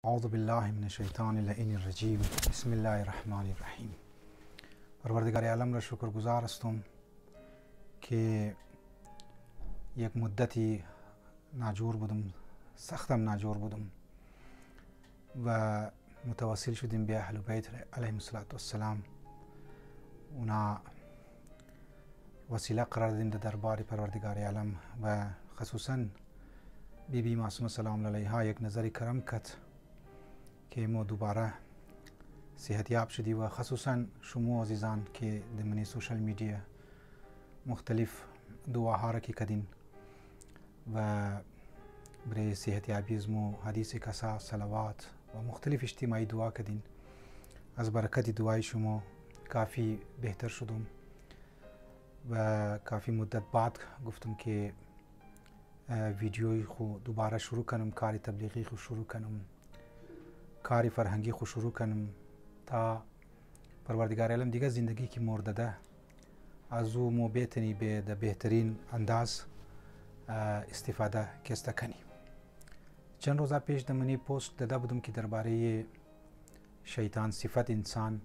اعوذ بالله من الشیطان اللعین الرجیم. بسم الله الرحمن الرحیم. پروردگار عالم را شکرگزار هستم که یک مدتی ناجور بودم، سختم ناجور بودم و متواصل شدیم به اهل بیت علیهم السلام. اونا وسیله قرار دادیم در دربار پروردگار عالم و خصوصا بی معصومه سلام علیها یک نظری کرم کت که ما دوباره صحتیاب شدی و خصوصا شما عزیزان که در من سوشل میدیا مختلف دعاها را که کدین و برای صحتیابی از ما حدیث کسا صلوات و مختلف اجتماعی دعا کدین. از برکت دعای شما کافی بهتر شدم و کافی مدت بعد گفتم که ویدیوی خو دوباره شروع کنم، کار تبلیغی خو شروع کنم، کاری فرهنگی خو شروع کنم تا پروردگار عالم دیگه زندگی که مرده از او مو بتنی به بهترین انداز استفاده کسته کنی. چند روزا پیش در منی پوست داده بودم که درباره شیطان صفت انسان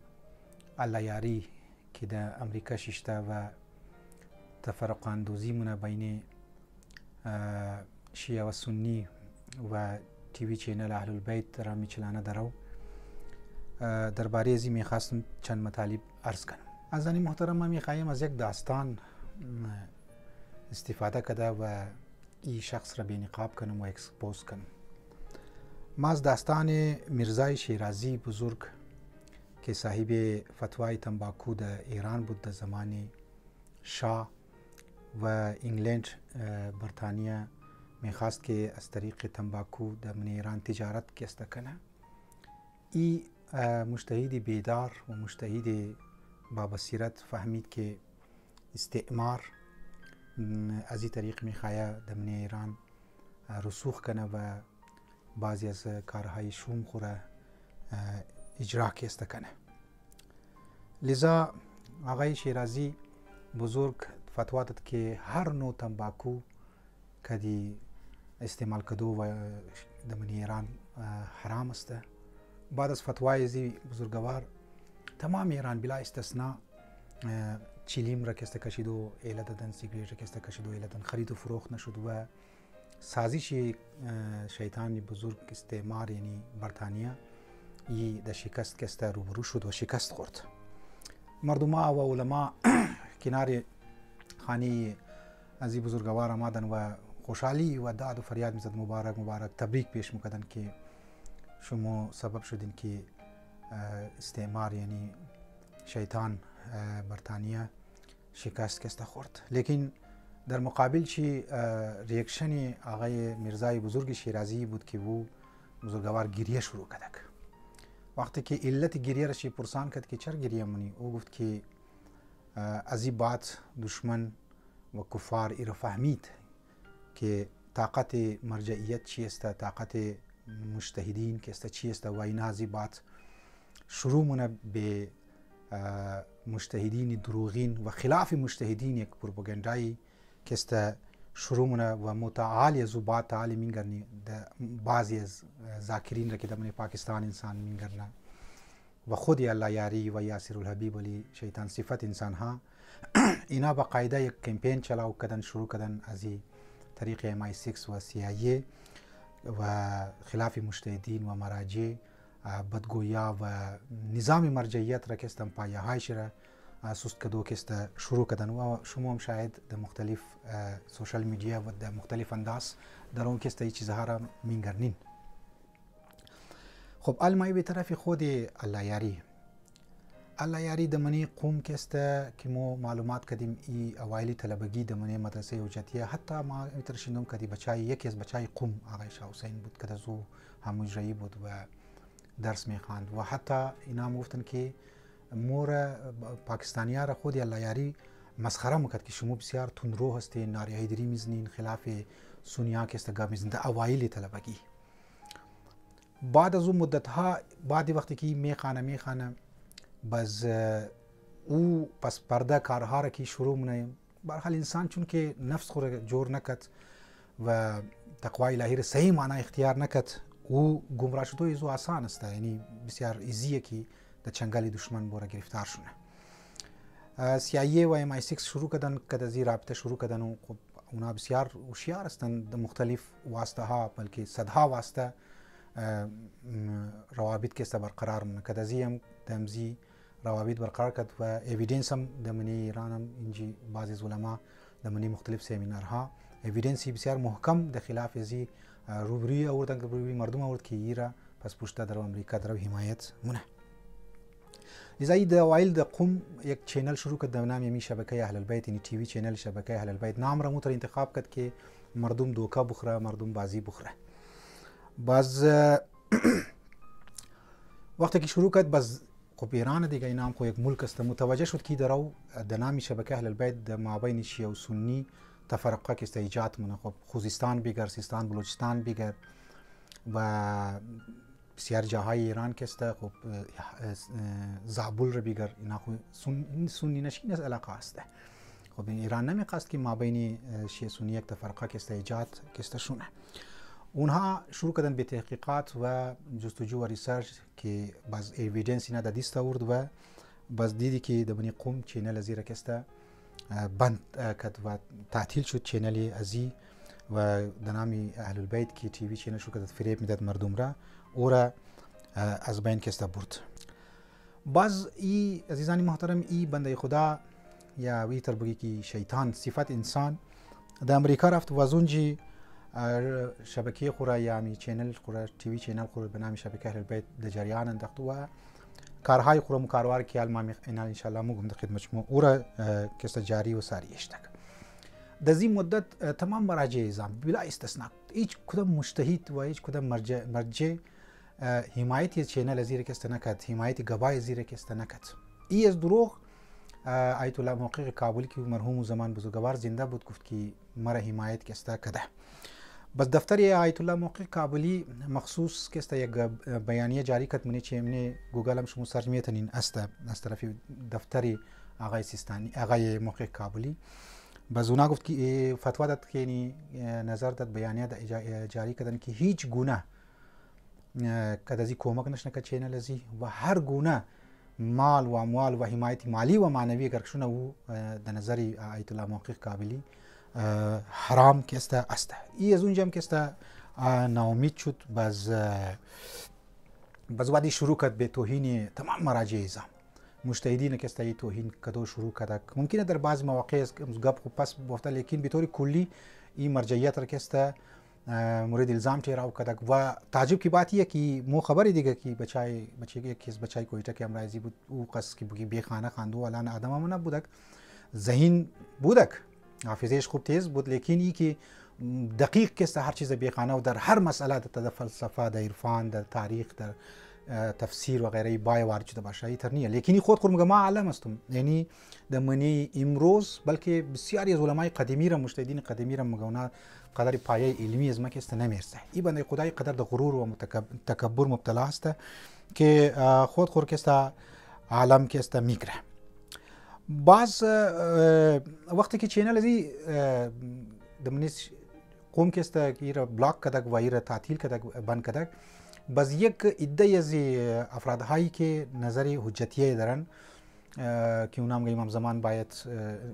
الله یاری که در امریکا ششته و تفرق اندوزی مونه بین شیعه و سنی و تیوی چینل اهل البیت را میچلانه درو درباره ازی میخواستم چند مطالب عرض کنم. از این محترم میخوایم از یک داستان استفاده کده و این شخص را بینقاب کنم و اکسپوز کنم. ما از داستان میرزای شیرازی بزرگ که صاحب فتوای تنباکو در ایران بود در زمان شاه و انگلند برطانیه میخواست که از طریق تنباکو در من ایران تجارت کسته کنه. ای مجتهد بیدار و مجتهد با بصیرت فهمید که استعمار از این طریق میخواه در من ایران رسوخ کنه و بعضی از کارهای شوم خوره اجرا کسته کنه. لذا آقای شیرازی بزرگ فتوا داد که هر نوع تنباکو کدی استعمال کدو و در من ایران حرام است. بعد از فتوای ازی بزرگوار تمام ایران بلا استثناء چیلیم را کسته کشید و ایله دادن، سیگریت را کسته کشید و ایله دادن، خرید و فروخت نشد و سازش شیطان بزرگ استعمار یعنی برطانیه ای در شکست کسته روبرو شد و شکست خورد. مردم و علما کنار خانی از این بزرگوار آمدن و خوشحالی و داد و فریاد میزد مبارک مبارک تبریک پیش میکردن که شما سبب شدین که استعمار یعنی شیطان برطانیه شکست کسته خورد. لیکن در مقابل چی ریاکشن آقای میرزای بزرگ شیرازی بود که او بزرگوار گریه شروع کرد. وقتی که علت گریه را پرسان کرد که چرا گریه منی، او گفت که از این بعد دشمن و کفار ایرا فهمید که طاقت مرجعیت چی است، طاقت مجتهدین که است چی است و اینا از این بعد شروع مونه به مجتهدین دروغین و خلاف مجتهدین یک پروپاگاندایی که است شروع مونه و متعالی از او بعد تعالی مینگرنی بعضی از ذاکرین را که در من پاکستان انسان مینگرنه و خود الله یاری و یاسر الحبیب ولی شیطان صفت انسان ها اینا با قاعده یک کمپین چلاو کردن، شروع کردن از این طریق MI6 و CIA و خلاف مجتهدین و مراجع بدگویا و نظام مرجعیت را کستن پایه هایش را سست کدو کست شروع کردن و شما هم شاید در مختلف سوشل میدیا و در مختلف انداز در اون کست ای چیزها را مینگرنین. خب علمایی به طرف خود الله یاری در منی قوم کسته که ما معلومات کدیم ای اوایلی طلبگی در منی مدرسه حجتیه حتی ما میترشیندم کدی بچای یکی از بچای قوم آقای شاه حسین بود که از او هم مجرعی بود و درس میخواند و حتی اینا هم گفتن که مور پاکستانی ها را خود الله یاری مسخره میکرد که شما بسیار تندرو هستین، ناری هیدری میزنین، خلاف سونیا کسته گاب میزنین در اوایلی طلبگی. بعد از اون مدت ها بعدی وقتی که میخوانه باز او پس پرده کارها را که شروع منه برحال انسان چون که نفس خود جور نکد و تقوای الهی را صحیح معنی اختیار نکد او گمراه شدو ایزو آسان است، یعنی بسیار ایزیه که در چنگال دشمن بورا گرفتار شونه. CIA و MI6 شروع کردن که از این رابطه شروع کردن و خب اونا بسیار هوشیار هستند، در مختلف واسطه ها بلکه صدها واسطه روابط که برقرار مونه که از این دمزی روابط برقرار کرد و اویدنس هم در منی ایران هم اینجی بعضی از علما در منی مختلف سمینارها اویدنسی بسیار محکم در خلاف ازی روبروی آوردن که روبروی مردم آورد که ایرا پس پشت در امریکا در حمایت مونه. لذا د اوایل د قم یک چینل شروع کرد به نام یمی شبکه اهل البیت، یعنی تی وی چینل شبکه اهل البیت. نام را متر انتخاب کرد که مردم دوکا بخوره، مردم بازی بخوره. باز وقتی که شروع کرد باز خب ایران دیگه این نام خو یک ملک است، متوجه شد که درو د نام شبکه اهل البیت د مابین شیعه و سنی تفرقه که است ایجاد مونه. خب خوزستان بگیر، سیستان بلوچستان بگیر و بسیار جاهای ایران که است، خب زابل رو بگیر، اینا خو سنی نشین از علاقه است. خب ایران نمیخواست که مابین شیعه سنی یک تفرقه که است ایجاد که است شونه. اونها شروع کردن به تحقیقات و جستجو و ریسرچ که باز ایویدنس اینا د دست آورد و باز دیدی که د بنی قوم چینل ازی رکسته بند کرد و تعطیل شد چینل ازی و د نامی اهل البیت که تی وی چینل شروع کرد فریب میداد مردم را او را از بین کسته برد. باز ای عزیزان محترم ای بنده خدا یا وی تر بگی که شیطان صفت انسان د امریکا رفت و از اونجی شبکه خورا یعنی چینل خورا تی وی چینل خورا به نام شبکه اهل البیت در جریان انداخت و کارهای خورا مکاروار که الان ان شاء الله موږ د خدمت شما او را کسته جاری و ساری اشتک. د این مدت تمام مراجع نظام بلا استثناء هیچ کدام مجتهد و هیچ کدام مرجع حمایت چینل ازیر کسته نکرد، حمایت گواهی ازیر کسته نکرد. ای از دروغ آیت الله محقق کابلی که مرحوم زمان بزرگوار زنده بود گفت که مرا حمایت کسته کده. بس دفتر آیت الله محقق کابلی مخصوص کسته یک بیانیه جاری کرد منی چه منی گوگل هم شما سرچ میتونین است از طرف دفتر آقای سیستانی آقای محقق کابلی. باز اونا گفت که فتوا داد که یعنی نظر داد بیانیه جاری کردن که هیچ گونه کدازی کمک نشنه که چینل ازی و هر گونه مال و اموال و حمایت مالی و معنوی گرکشونه او در نظر آیت الله محقق کابلی حرام که است. ای از اونجا هم که است ناامید شد. باز وادی شروع کرد به توهین تمام مراجع نظام. مجتهدین که است ای توهین کدو شروع کرد. ممکنه در بعض مواقع گپ خو پس گفته لیکن به طور کلی این مرجعیت را که است مورد الزام ठहराव करक و ताजुब की बात यह कि मो खबर ही देगा कि बच्चे के किस बच्चे कोयटा के अमराजी बुद वो कस की बुकी बेखाना खांदो वाला ना आदम मना बुदक जहीन बुदक हाफिजेश खूब तेज बुद लेकिन ये कि दकीक के हर चीज़ बेखाना उधर हर मसला द फलसफा द इरफान द तारीख द تفسیر و غیره بای وارد شده باشه ایتر نیه. لیکنی خود ما عالم هستم، یعنی د منی امروز بلکه بسیاری از علمای قدیمی را مجتهدین قدیمی را مگونا قدر پایه علمی از ما که است نمیرسه. این بنده خدای قدر د غرور و تکبر مبتلا است که خود که است عالم که است میگره. باز وقتی که چینل ازی د منی قوم که است ایرا بلاک کدک و ایرا تعطیل کدک بند کدک باز یک عده از افرادهایی که نظر حجتیه دارن که اونا هم امام زمان باید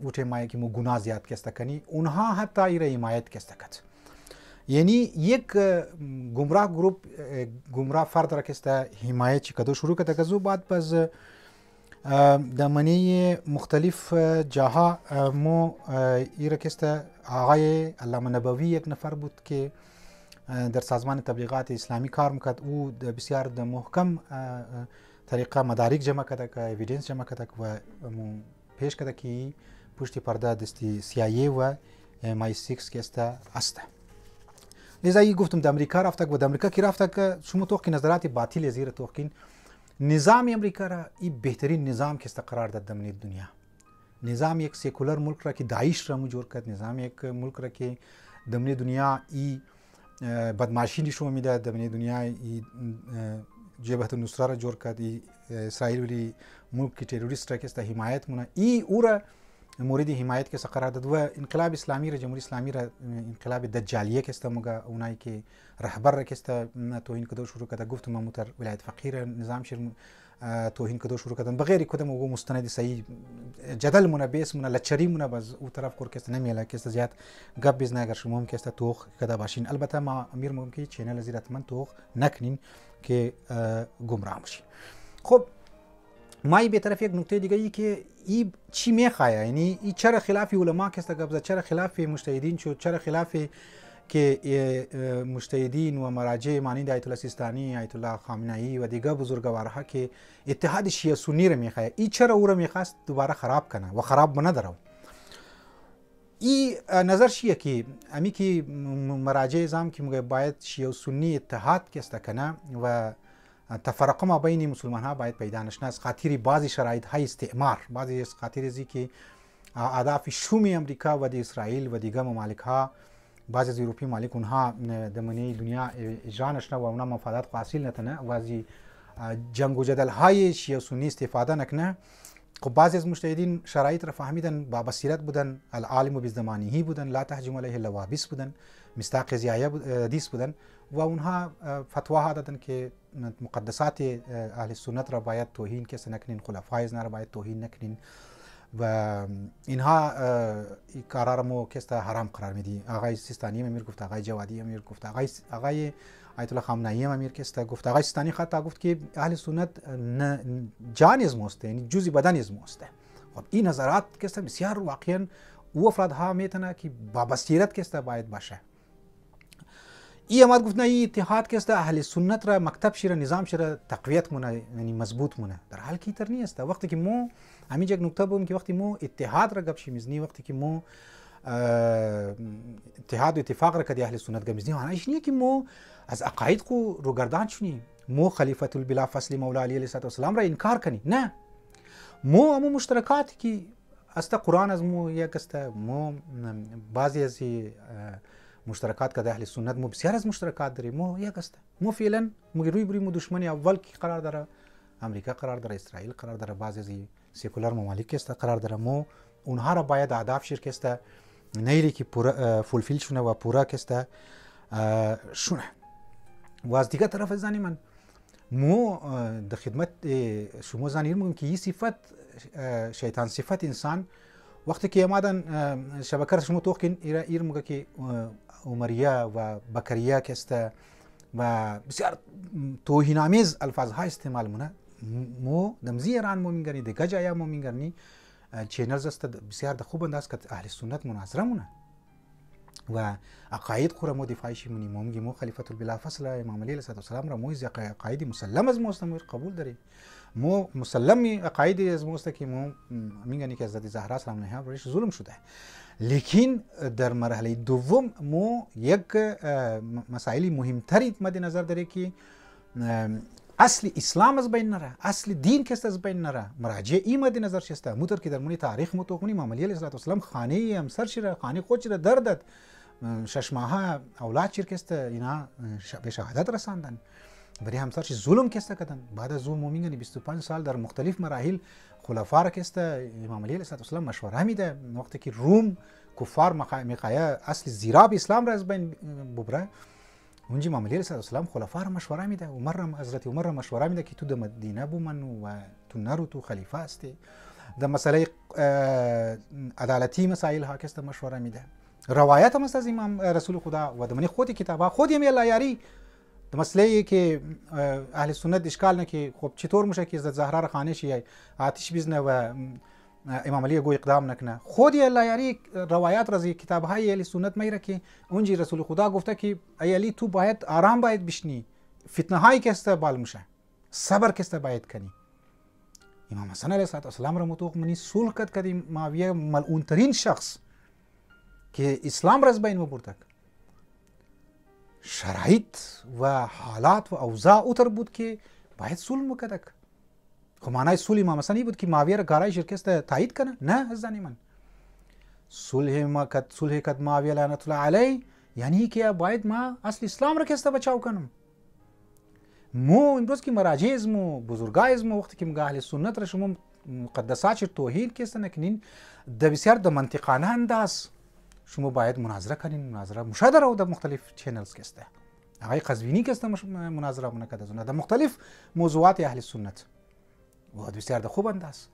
اوچه مایه که مو گناه زیاد کسته کنی اونها حتی ایره حمایت کسته کد. یعنی یک گمراه گروپ گمراه فرد را کسته حمایت چی کدو شروع کده کزو بعد باز در منی مختلف جاها مو ایره کسته آقای علامه نبوی یک نفر بود که در سازمان تبلیغات اسلامی کار میکرد. او بسیار د محکم طریقه مدارک جمع کرده که اویدنس جمع کرده و پیش کرده که پشت پرده دستی CIA و MI6 که است. لذا ای گفتم د امریکا رفته و د امریکا کی رفته که شما توقع نظرات باطل زیر توقع نظام امریکا را ای بهترین نظام که است قرار داد در دنیا. نظام یک سیکولر ملک را که داعش را مجور کرد، نظام یک ملک را که در دنیا ای بدمعشی نشون میده، در دنیا جبهه النصره را جور کرد، اسرائیل ولی ملک کی تروریست را که است حمایت مونه ای او را مورد حمایت که قرار داد و انقلاب اسلامی را جمهوری اسلامی را انقلاب دجالیه که است موقع اونایی که رهبر را که است توهین کدو شروع کرده گفتم ما متر ولایت فقیر نظام شیر توهین کدو شروع کردن بغیر کدام و مستند صحیح جدل مونه بیس مونه لچری مونه باز او طرف کور که است نمیله که است زیاد گپ بیز نگر شما که است توخ کدا باشین البته ما امیر ممکن چینل زیرت من توخ نکنین که گمراه میشین. خب ما به طرف یک نکته دیگه ای که این چی میخواه، یعنی این چرا خلاف علما که است گپ چرا خلاف مجتهدین شد، چرا خلاف که مجتهدین و مراجع مانند آیت الله سیستانی، آیت الله خامنه‌ای و دیگر بزرگوارها که اتحاد شیعه سنی را میخواه، این چرا او را میخواست دوباره خراب کنه و خراب نداره. این نظر شیعه که امی که مراجع زام که میگه باید شیعه و سنی اتحاد که است کنه و تفرقه ما بین مسلمان ها باید پیدا نشنه از خاطر بعضی شرایط های استعمار، بعضی از خاطر ازی که اهداف شومی امریکا و دی اسرائیل و دیگر ممالک ها بعضی از اروپی ممالک اونها دمنی دنیا اجرا نشنه و اونها مفادات حاصل نتنه و از جنگ و جدل های شیعه سنی استفاده نکنه. خب بعضی از مجتهدین شرایط را فهمیدن، با بصیرت بودن، العالم بزمانه بودن، لا تهجم علیه اللوابس بودن، مصداق زیایه حدیث بودن و اونها فتوا دادن که مقدسات اهل سنت را باید توهین کسی نکنین، خلفای ازنا را باید توهین نکنین و اینها قرار مو کسی حرام قرار میدی. آقای سیستانی امیر گفت، آقای جوادی امیر گفت، آقای آیت الله خامنه‌ای امیر کسی گفت، آقای سیستانی حتی گفت که اهل سنت جان از ماست، یعنی جزئی بدن از ماست. خب این نظرات کسی بسیار واقعا او افرادها میتونه که با بصیرت کسی باید باشه. این اماد گفت نه این اتحاد که است اهل سنت را مکتب شیره نظام شیره تقویت مونه، یعنی مضبوط مونه، در حال که تر نیست. وقتی که مو همینجا یک نکته بودم که وقتی مو اتحاد را گپ میزنی، وقتی که مو اتحاد و اتفاق را که اهل سنت گپ میزنی، معنیش نیه که مو از عقاید کو روگردان شونی، مو خلیفۃ البلا فصل مولا علی علیه السلام را انکار کنی. نه، مو مشترکاتی که است قرآن از مو یک است، مو بعضی از مشترکات که اهل سنت مو بسیار از مشترکات داریم، مو یک است. مو فعلا مو روی بری مو دشمنی اول کی قرار داره، امریکا قرار داره، اسرائیل قرار داره، بعضی از سکولار ممالک است قرار داره. مو اونها را باید اهداف شرکت است نیلی که پورا فولفیل شونه و پورا کسته شونه. و از دیگه طرف زنی من مو در خدمت شما زنیر میگم که این صفت شیطان صفت انسان وقتی که آمدن شبکه شما توقین ایر میگه که عمریه و بکریه کسته و بسیار توهین‌آمیز الفاظ ها استعمال مونه. مو دمزی ایران مو میگنی دیگه جایا مو میگنی چینلز است بسیار د خوب انداز که اهل سنت مناظره مونه و عقاید خو را مو دفاعش مونی. مو میگه مو خلیفۃ البلا فصل امام علی علیه السلام را مو از عقاید مسلم از مستمر قبول داری. مو مسلم عقاید از مست که مو میگنی که حضرت زهرا سلام علیها برش ظلم شده. لیکن در مرحله دوم مو یک مسائل مهمتری مد نظر داره که اصل اسلام از بین نره، اصل دین کست از بین نره. مراجع این مد نظر شسته موتر که در مونی تاریخ متوقنی امام علی علیه السلام خانه همسر شره، خانه خود شره دردد 6 ماه اولاد شرکست اینا به شهادت رساندن. برای همسرش ظلم کسته کردن. بعد از اون مومنین 25 سال در مختلف مراحل خلفا را کسته امام علی علیه السلام مشوره میده وقتی که روم کفار میخواه اصل زیراب اسلام را از بین ببره. اونجا امام علی علیه السلام خلفا را مشوره میده. حضرت عمر را مشوره میده که تو در مدینه بمن و تو نرو، تو خلیفه هستی. در مسئله عدالتی مسائل ها کسته مشوره میده. روایت هم است از امام رسول خدا و دمنی خودی کتابا خودی هم الله یاری د مسئله که اهل سنت اشکال نه که خب چطور میشه که حضرت زهرا را خانه شی آتش بزنه و امام علی گو اقدام نکنه. خودی الله یاری روایت رازی کتاب های اهل سنت میره که اونجی رسول خدا گفته که ای علی تو باید آرام باید بشنی، فتنه هایی که است بال میشه، صبر که است باید کنی. امام حسن علیه السلام را متوق منی صلح کرد که معاویه ملعون ترین شخص که اسلام را از بین برد. شرایط و حالات و اوضاع اوتر بود که باید صلح میکرد. خب معنای صلح امام حسن بود که معاویه را کارای شرکت تایید کنه؟ نه عزیزان من. صلح کد معاویه لعنت الله علیه یعنی که باید ما اصل اسلام را کسته بچاو کنم. مو امروز که مراجع از مو بزرگای از مو وقتی که میگه اهل سنت را شما مقدسات توهین که است نکنین در بسیار در منطقانه انداز شما باید مناظره کنین. مناظره مشاهده رو در مختلف چینلز که است. آقای قزوینی که است مناظره منعقد از در مختلف موضوعات اهل سنت و بسیار در خوب انداز.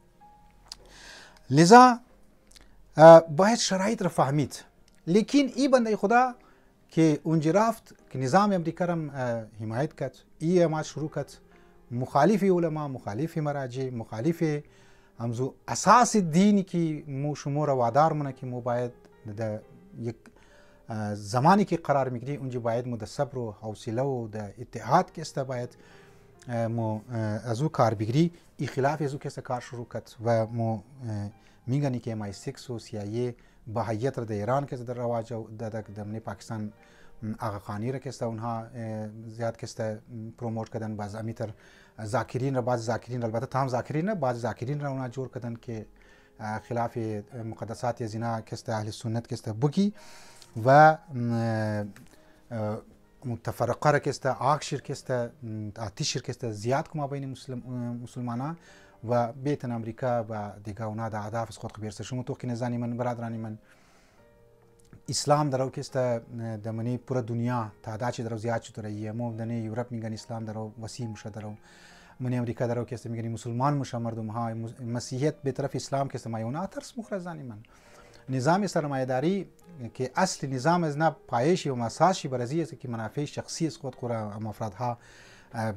لذا باید شرایط را فهمید. لیکن این بنده خدا که اونجا رفت که نظام امریکا را حمایت کرد، این اعمال شروع کرد، مخالف علما، مخالف مراجع، مخالف همزو اساس دینی که مو شما را وادار منه که مو باید در یک زمانی که قرار میگیری اونجا باید مو در صبر و حوصله و در اتحاد که است باید مو از او کار بگیری. این خلاف از او که است کار شروع کرد و مو میگنی که MI6 و CIA با هیئت را در ایران که در رواج در پاکستان آقا خانی را که است اونها زیاد که است پروموت کردن. بعض امیتر ذاکرین را، بعض ذاکرین را، البته تمام ذاکرین نه، بعض ذاکرین را اونها جور کردن که خلاف مقدسات زنا که است اهل سنت که است بگی و متفرقه را که است آکشیر که است آتیشیر که است زیاد که ما بین مسلمانان و بیتن امریکا و دیگه اونا در اهداف از خود خبرسته. شما تو که نزانی من برادرانی من اسلام درو که است در منی پورا دنیا تعداد چه درو زیاد شده رایه مو دنی یورپ میگن اسلام درو وسیع مشه درو منی امریکا درو که است میگن مسلمان مشه مردم ها مسیحیت به طرف اسلام که است مایونا ترس مخرزانی من نظام سرمایه‌داری که اصل نظام از نه پایشی و اساسی برازی است که منافع شخصی از خود خورا افرادها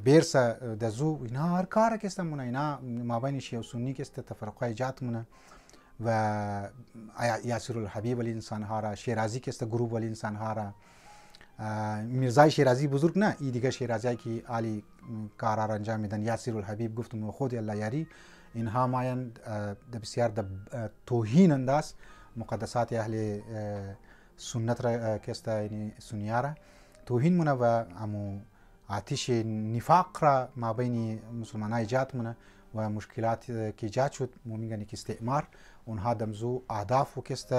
بیرس دزو اینا هر کار که است مون اینا مابین شیعه و سنی که است تفرقه ایجاد مونه و یاسر الحبیب ولی انسان ها را شیرازی که است گروه ولی انسان ها را میرزای شیرازی بزرگ نه این دیگه شیرازی که عالی کار را انجام میدن. یاسر الحبیب گفتم خود الله یاری اینها ماین د بسیار د توهین انداز مقدسات اهل سنت را که است یعنی سنیا را توهین مونه و امو آتش نفاق را ما بین مسلمان ها ایجاد مونه و مشکلات که ایجاد شد میگن که استعمار اونها دمزو اهداف و که است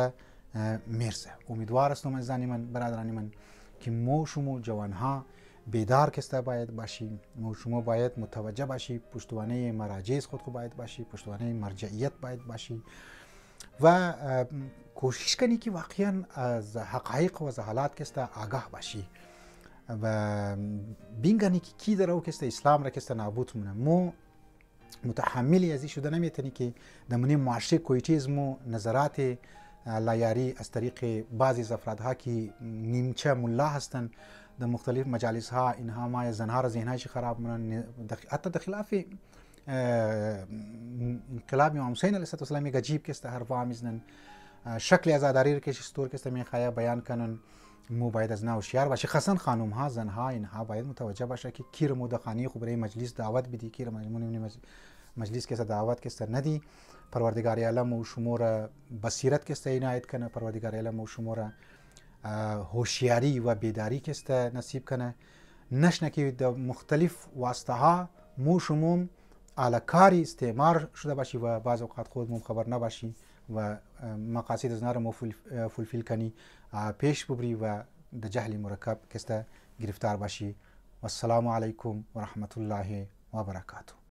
میرسه. امیدوار هستم از من برادران من که ما شما جوان ها بیدار که است باید باشیم. ما شما باید متوجه باشی، پشتوانه مراجع خود باید باشی، پشتوانه مرجعیت باید باشی و کوشش کنی که واقعا از حقایق و از حالات که است آگاه باشی و بینگانی که کی درو که است اسلام را که است نابود مونه. مو متحملی ازی شده نمیتونی که دمونی معاشره کویتیزم و نظرات لایاری از طریق بعضی از افرادها که نیمچه ملا هستن در مختلف مجالس ها اینها ما زنها را ذهنهایش خراب مونن. حتی در خلاف انقلاب امام حسین علیه السلام یک عجیب که است حرفا میزنن شکل ازاداری را که شستور که است میخواه بیان کنن. مو باید از ناو شیار باشه، خاصا خانم ها زنها اینها باید متوجه باشه که کیر مو دخانی خو برای مجلس دعوت بدی، کیر مجلس که دعوت که ندی. پروردگار عالم و شما را بصیرت که عنایت کنه، پروردگار عالم و شما را هوشیاری و بیداری که نصیب کنه. نشنه که در مختلف واسطه ها مو شما علکاری استعمار شده باشی و بعض اوقات خود مو خبر نباشی و مقاصد از نار مو فلفل کنی پیش ببری و در جهل مرکب که گرفتار باشی. والسلام علیکم و رحمت الله و برکاته.